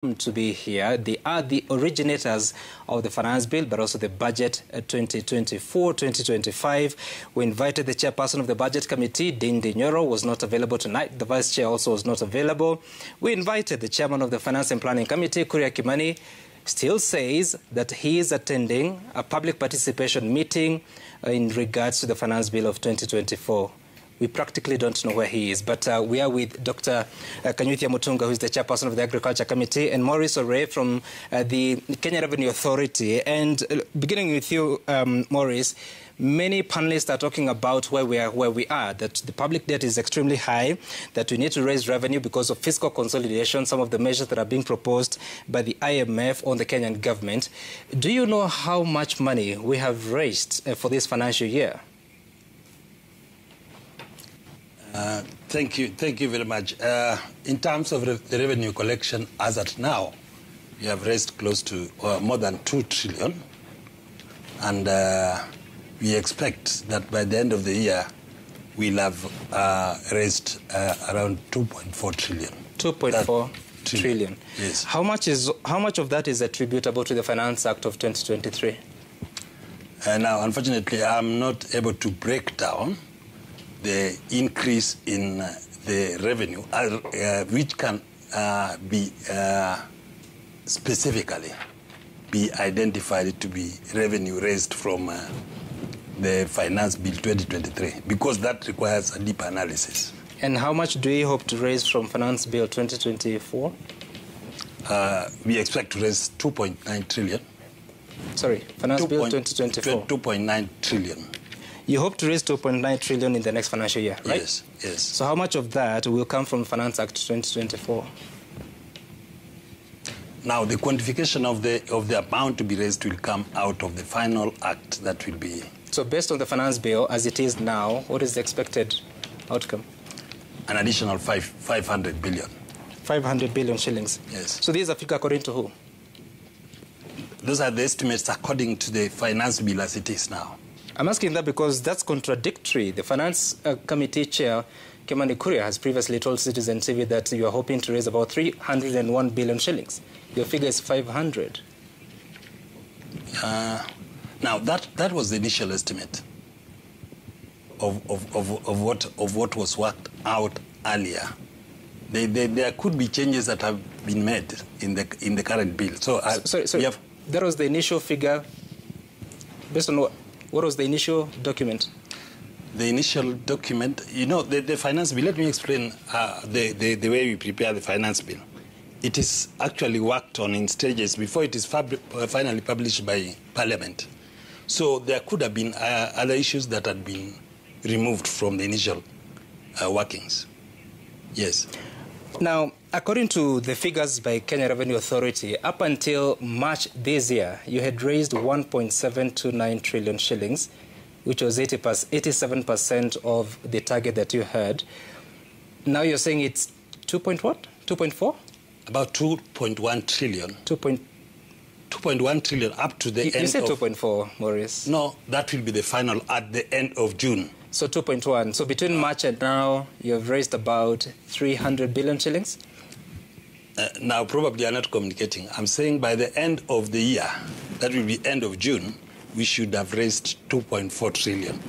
To be here. They are the originators of the finance bill, but also the budget 2024-2025. We invited the chairperson of the budget committee, Dean Dinyoro, was not available tonight. The vice chair also was not available. We invited the chairman of the finance and planning committee, Kuria Kimani, still says that he is attending a public participation meeting in regards to the finance bill of 2024. We practically don't know where he is, but we are with Dr. Kanyuthia Mutunga, who is the chairperson of the Agriculture Committee, and Maurice Oray from the Kenya Revenue Authority. And beginning with you, Maurice, many panelists are talking about where we are, that the public debt is extremely high, that we need to raise revenue because of fiscal consolidation, some of the measures that are being proposed by the IMF on the Kenyan government. Do you know how much money we have raised for this financial year? Thank you very much. In terms of the revenue collection, as at now, we have raised close to more than 2 trillion, and we expect that by the end of the year, we'll have raised around 2.4 trillion. 2.4 trillion. Yes. How much of that is attributable to the Finance Act of 2023? Now, unfortunately, I'm not able to break down the increase in the revenue, which can be specifically be identified to be revenue raised from the Finance Bill 2023, because that requires a deep analysis. And how much do you hope to raise from Finance Bill 2024? We expect to raise 2.9 trillion. Sorry, Finance Bill 2024. 2.9 trillion. You hope to raise 2.9 trillion in the next financial year, right? Yes, yes. So how much of that will come from Finance Act 2024? Now, the quantification of the amount to be raised will come out of the final act that will be... So based on the finance bill as it is now, what is the expected outcome? An additional 500 billion. 500 billion shillings? Yes. So these are figures according to who? Those are the estimates according to the finance bill as it is now. I'm asking that because that's contradictory. The Finance Committee Chair, Kimani Kuria, has previously told Citizen TV that you are hoping to raise about 301 billion shillings. Your figure is 500. Now, that was the initial estimate of what was worked out earlier. There could be changes that have been made in the current bill. So, that was the initial figure based on what? What was the initial document? The initial document, you know, the finance bill, let me explain the way we prepare the finance bill. It is actually worked on in stages before it is finally published by Parliament. So there could have been other issues that had been removed from the initial workings. Yes. Now, according to the figures by Kenya Revenue Authority, up until March this year, you had raised 1.729 trillion shillings, which was 87% of the target that you had. Now you're saying it's 2.4? About 2.1 trillion. 2.1 trillion up to the end of... You said 2.4, Maurice. No, that will be the final at the end of June. So 2.1. So between March and now, you've raised about 300 billion shillings? Now, probably you're not communicating. I'm saying by the end of the year, that will be end of June, we should have raised 2.4 trillion.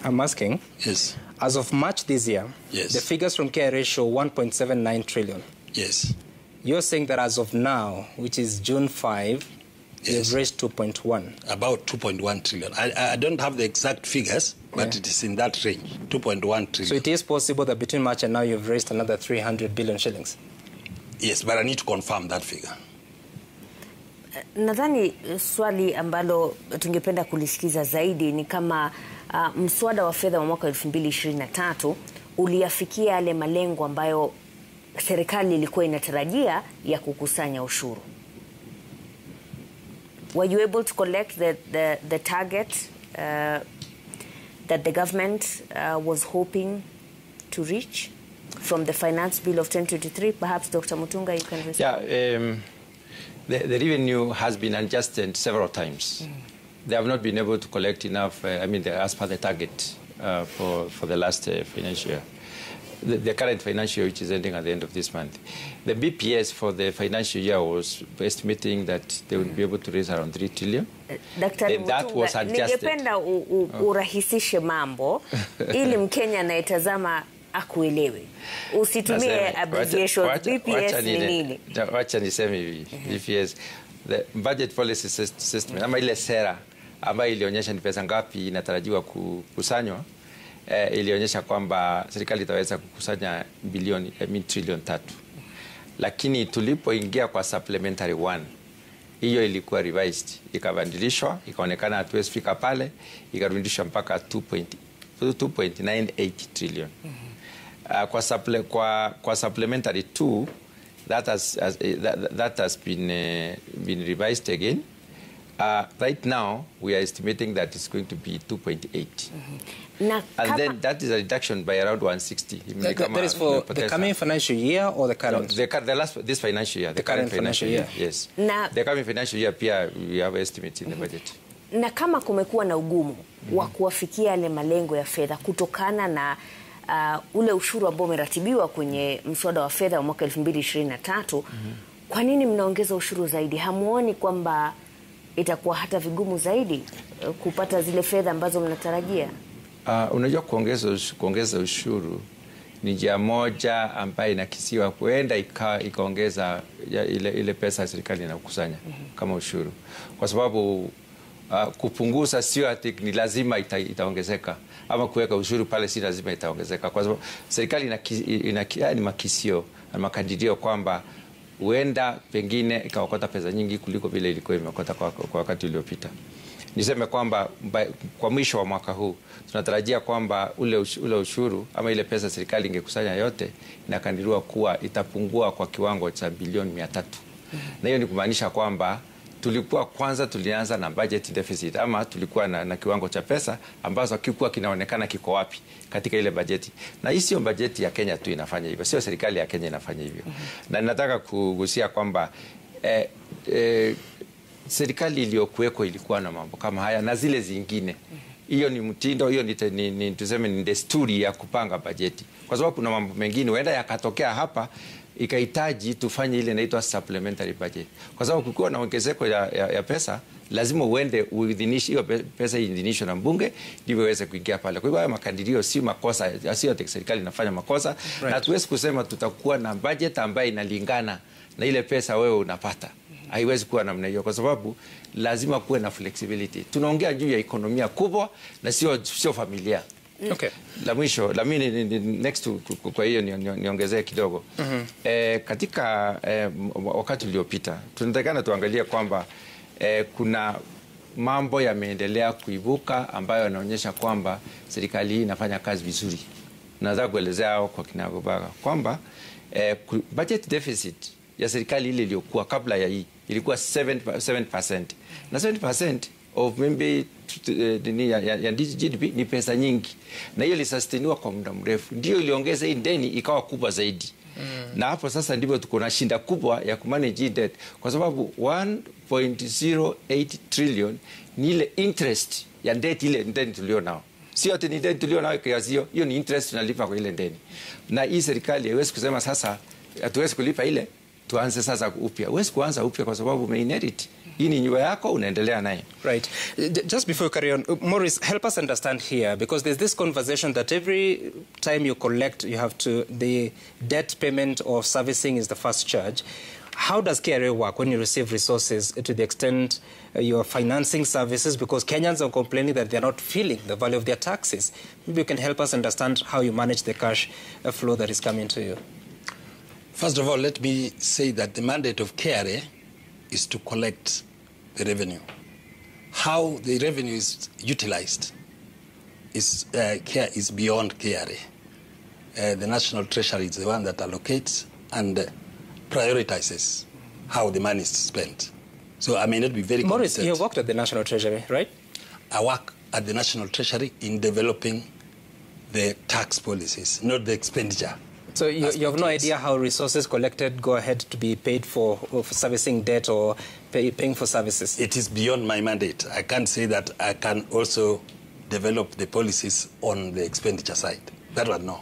I'm asking? Yes. As of March this year, yes, the figures from KRA show 1.79 trillion. Yes. You're saying that as of now, which is June 5, yes, you've raised 2.1. About 2.1 trillion. I don't have the exact figures, but it is in that range, 2.1 trillion. So it is possible that between March and now you've raised another 300 billion shillings? Yes, but I need to confirm that figure. Nadhani swali ambalo tungependa kulisikiza zaidi ni kama mswada wa fedha wa mwaka 2023 uliafikia yale malengo ambayo serikali ilikuwa inatarajia ya kukusanya ushuru. Were you able to collect the target that the government was hoping to reach from the finance bill of 2023? Perhaps Dr. Mutunga, you can respond. Yeah, the revenue has been adjusted several times. They have not been able to collect enough, as per the target for the last financial year. the current financial year, which is ending at the end of this month. The BPS for the financial year was estimating that they would be able to raise around 3 trillion. That was adjusted. Ningependa urahisishe mambo ili Mkenya anayetazama akuelewe. Usitumie abbreviations. BPS ni nini? Wacha niseme hivi. BPS, the budget policy system, ama ile sera ambayo ilionyesha ni pesa ngapi inatarajiwa kukusanywa, ilionyesha kwamba serikali itaweza kukusanya trilioni 3. Lakini tulipoingia kwa supplementary 1, hiyo ilikuwa revised, ikabadilishwa, ikaonekana hatuwezi fika pale, ikarudishwa mpaka 2.98 trillion. Kwa supplementary 2, that has been revised again. Right now, we are estimating that it's going to be 2.8. And then that is a reduction by around 160. That is for the coming financial year or the current? No, this financial year. The current financial year. Yes. The coming financial year, we have estimates in the budget. Na kama kumekuwa na ugumu wa kuwafikia yale malengo ya fedha kutokana na ule ushuru ambao umeratibiwa kwenye mswada wa fedha wa mwaka 2023, kwa nini mnaongeza ushuru zaidi? Hamuoni kwamba itakuwa hata vigumu zaidi kupata zile fedha ambazo mnatarajia? Unajua kuongeza ushuru ni njia moja ambayo inakisiwa kuenda ikaongeza ile pesa serikali inakusanya kama ushuru. Kwa sababu kupunguza sio ati ni lazima itaongezeka, ama kuweka ushuru pale si lazima itaongezeka. Kwa sababu serikali ni makisio na makadirio kwamba huenda pengine ikaokota pesa nyingi kuliko vile ilikuwa imeokota kwa wakati uliopita. Niseme kwamba kwa mwisho wa mwaka huu tunatarajia kwamba ule ushuru ama ile pesa serikali ingekusanya yote inakadiriwa kuwa itapungua kwa kiwango cha bilioni 300. Na hiyo ni kumaanisha kwamba tulianza na budget deficit, ama tulikuwa na kiwango cha pesa ambazo hakikuwa kinaonekana kiko wapi katika ile bajeti. Na hii sio bajeti ya Kenya tu inafanya hivyo, sio serikali ya Kenya inafanya hivyo. Na ninataka kugusia kwamba serikali iliyokuweko ilikuwa na mambo kama haya na zile zingine. Hiyo ni mtindo, hiyo ni tuseme ni desturi ya kupanga bajeti. Kwa sababu kuna mambo mengine huenda yakatokea hapa ikahitaji tufanye ile inaitwa supplementary budget. Kwa sababu kukiwa na ongezeko ya pesa, lazima uende uidhinishe hiyo pesa iidhinishwe na mbunge ndivyo iweze kuingia pale. Kwa hivyo makadirio si makosa, sio ati serikali inafanya makosa. Na hatuwezi kusema tutakuwa na budget ambayo inalingana na ile pesa wewe unapata. Haiwezi kuwa namna hiyo kwa sababu lazima kuwe na flexibility. Tunaongea juu ya ekonomia kubwa na sio familia. Okay. La mwisho, next kwa hiyo niongezee kidogo. Katika wakati uliopita tunatakana tuangalie kwamba kuna mambo yameendelea kuibuka ambayo yanaonyesha kwamba serikali hii inafanya kazi vizuri. Naweza kuelezea kwa kinagobaga kwamba budget deficit ya serikali ile iliyokuwa kabla ya hii ilikuwa 7%. Na 7% of maybe ya GDP ni pesa nyingi. Na hiyo ilisusteniwa kwa muda mrefu. Ndio iliongeza hii deni ikawa kubwa zaidi. Na hapo sasa ndipo tuko na shinda kubwa ya kumanage debt kwa sababu 1.08 trillion ni ile interest ya debt ile deni tulio nao. Sio ati ni deni tulio nao kiasi hiyo ni interest tunalipa kwa ile deni. Na hii serikali haiwezi kusema sasa hatuwezi kulipa ile tuanze sasa upya. Huwezi kuanza upya kwa sababu umeinherit. Hii ni nyumba yako unaendelea nayo. Right. Just before you carry on, Maurice, help us understand here because there's this conversation that every time you collect the debt payment or servicing is the first charge. How does KRA work when you receive resources to the extent you're financing services because Kenyans are complaining that they're not feeling the value of their taxes? Maybe you can help us understand how you manage the cash flow that is coming to you. First of all, let me say that the mandate of KRA is to collect the revenue. How the revenue is utilized is beyond KRA. The National Treasury is the one that allocates and prioritizes how the money is spent. So I may not be very Maurice, competent. you worked at the National Treasury, right? I work at the National Treasury in developing the tax policies, not the expenditure. So you have no idea how resources collected go ahead to be paid for servicing debt or paying for services? It is beyond my mandate. I can't say that I can also develop the policies on the expenditure side. That one, no.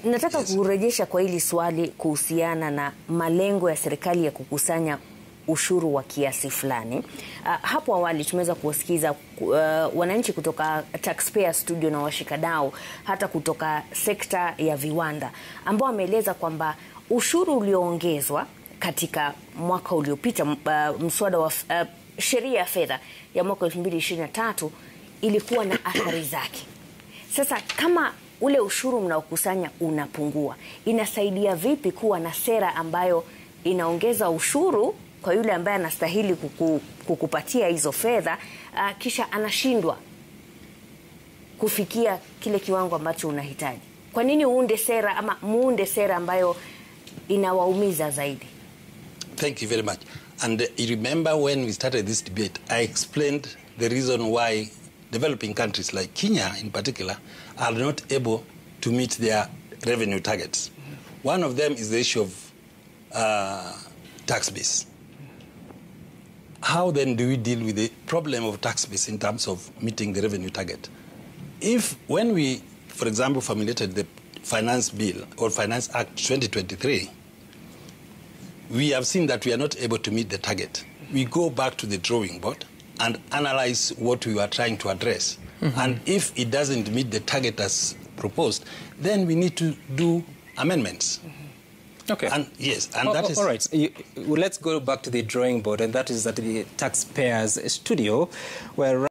Nataka kurejesha kwa hili swali kuhusiana na malengo ya serikali ya kukusanya ushuru wa kiasi fulani. Hapo awali tumeweza kuwasikiza wananchi kutoka Taxpayer Studio na washikadau hata kutoka sekta ya viwanda ambao wameeleza kwamba ushuru ulioongezwa katika mwaka uliopita, mswada wa sheria ya fedha ya mwaka 2023 ilikuwa na athari zake. Sasa kama ule ushuru mnaokusanya unapungua, inasaidia vipi kuwa na sera ambayo inaongeza ushuru kwa yule ambaye anastahili kukupatia hizo fedha, kisha anashindwa kufikia kile kiwango ambacho unahitaji? Kwa nini muunde sera ambayo inawaumiza zaidi? Thank you very much. And you remember when we started this debate, I explained the reason why developing countries like Kenya in particular are not able to meet their revenue targets. One of them is the issue of tax base. How then do we deal with the problem of tax base in terms of meeting the revenue target? When we, for example, formulated the Finance Bill or Finance Act 2023, we have seen that we are not able to meet the target. We go back to the drawing board and analyze what we were trying to address. And if it doesn't meet the target as proposed, then we need to do amendments. Okay. And yes, and that is... All right. Let's go back to the drawing board, and that is at the Taxpayers Studio, where